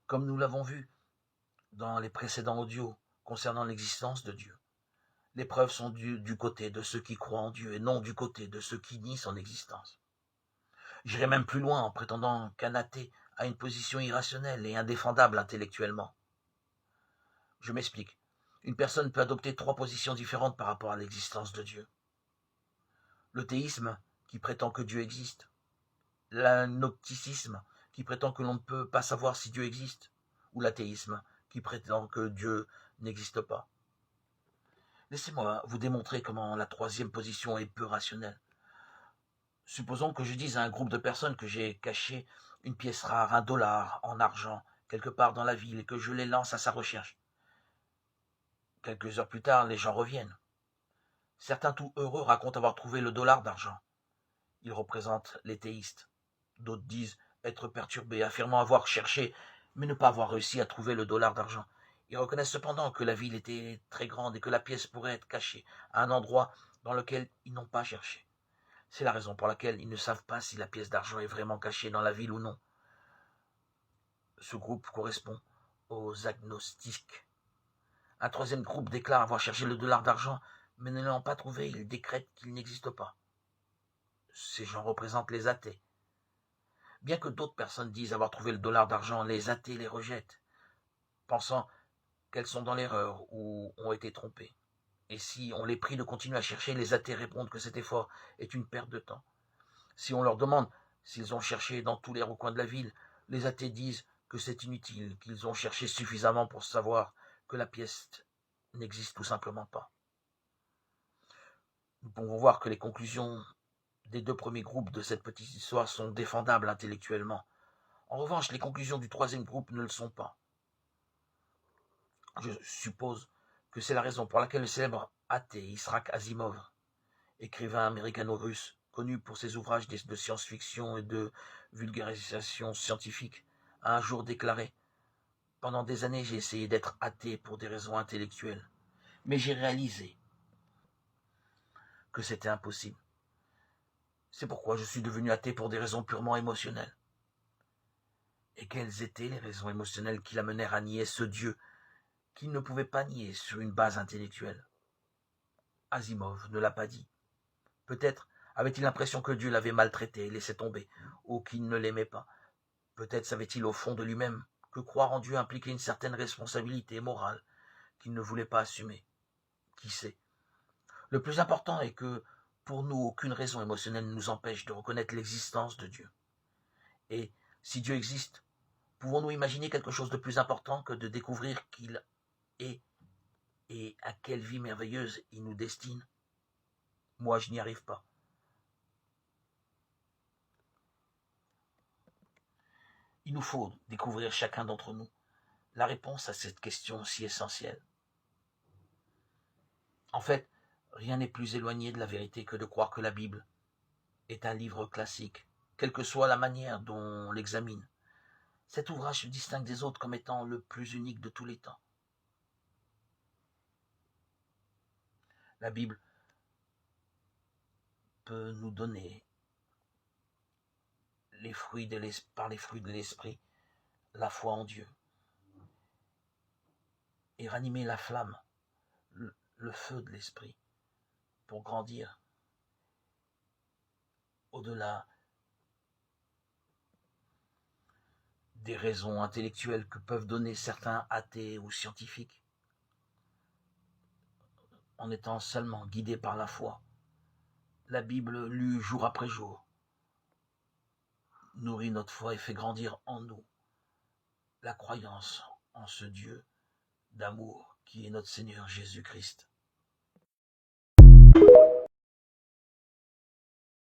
Comme nous l'avons vu dans les précédents audios concernant l'existence de Dieu, les preuves sont du côté de ceux qui croient en Dieu et non du côté de ceux qui nient son existence. J'irai même plus loin en prétendant qu'un athée a une position irrationnelle et indéfendable intellectuellement. Je m'explique. Une personne peut adopter 3 positions différentes par rapport à l'existence de Dieu. Le théisme, qui prétend que Dieu existe. L'agnosticisme, qui prétend que l'on ne peut pas savoir si Dieu existe. Ou l'athéisme, qui prétend que Dieu n'existe pas. Laissez-moi vous démontrer comment la 3e position est peu rationnelle. Supposons que je dise à un groupe de personnes que j'ai caché une pièce rare, $1 en argent, quelque part dans la ville, et que je les lance à sa recherche. Quelques heures plus tard, les gens reviennent. Certains tout heureux racontent avoir trouvé le dollar d'argent. Ils représentent les théistes. D'autres disent être perturbés, affirmant avoir cherché, mais ne pas avoir réussi à trouver le dollar d'argent. Ils reconnaissent cependant que la ville était très grande et que la pièce pourrait être cachée à un endroit dans lequel ils n'ont pas cherché. C'est la raison pour laquelle ils ne savent pas si la pièce d'argent est vraiment cachée dans la ville ou non. Ce groupe correspond aux agnostiques. Un 3e groupe déclare avoir cherché le dollar d'argent, mais ne l'ayant pas trouvé, ils décrètent qu'il n'existe pas. Ces gens représentent les athées. Bien que d'autres personnes disent avoir trouvé le dollar d'argent, les athées les rejettent, pensant qu'elles sont dans l'erreur ou ont été trompées. Et si on les prie de continuer à chercher, les athées répondent que cet effort est une perte de temps. Si on leur demande s'ils ont cherché dans tous les recoins de la ville, les athées disent que c'est inutile, qu'ils ont cherché suffisamment pour savoir que la pièce n'existe tout simplement pas. Nous pouvons voir que les conclusions des 2 premiers groupes de cette petite histoire sont défendables intellectuellement. En revanche, les conclusions du 3e groupe ne le sont pas. Je suppose que c'est la raison pour laquelle le célèbre athée Isaac Asimov, écrivain américano-russe, connu pour ses ouvrages de science-fiction et de vulgarisation scientifique, a un jour déclaré « Pendant des années, j'ai essayé d'être athée pour des raisons intellectuelles, mais j'ai réalisé que c'était impossible. C'est pourquoi je suis devenu athée pour des raisons purement émotionnelles. » Et quelles étaient les raisons émotionnelles qui l'amenèrent à nier ce Dieu qu'il ne pouvait pas nier sur une base intellectuelle? Asimov ne l'a pas dit. Peut-être avait-il l'impression que Dieu l'avait maltraité et laissé tomber, ou qu'il ne l'aimait pas. Peut-être savait-il au fond de lui-même que croire en Dieu impliquait une certaine responsabilité morale qu'il ne voulait pas assumer. Qui sait? Le plus important est que, pour nous, aucune raison émotionnelle ne nous empêche de reconnaître l'existence de Dieu. Et si Dieu existe, pouvons-nous imaginer quelque chose de plus important que de découvrir qu'il est et à quelle vie merveilleuse il nous destine? Moi, je n'y arrive pas. Il nous faut découvrir chacun d'entre nous la réponse à cette question si essentielle. En fait, rien n'est plus éloigné de la vérité que de croire que la Bible est un livre classique, quelle que soit la manière dont on l'examine. Cet ouvrage se distingue des autres comme étant le plus unique de tous les temps. La Bible peut nous donner par les fruits de l'esprit la foi en Dieu et ranimer la flamme, le feu de l'esprit pour grandir au-delà des raisons intellectuelles que peuvent donner certains athées ou scientifiques, en étant seulement guidés par la foi. La Bible, lue jour après jour, nourrit notre foi et fait grandir en nous la croyance en ce Dieu d'amour qui est notre Seigneur Jésus-Christ.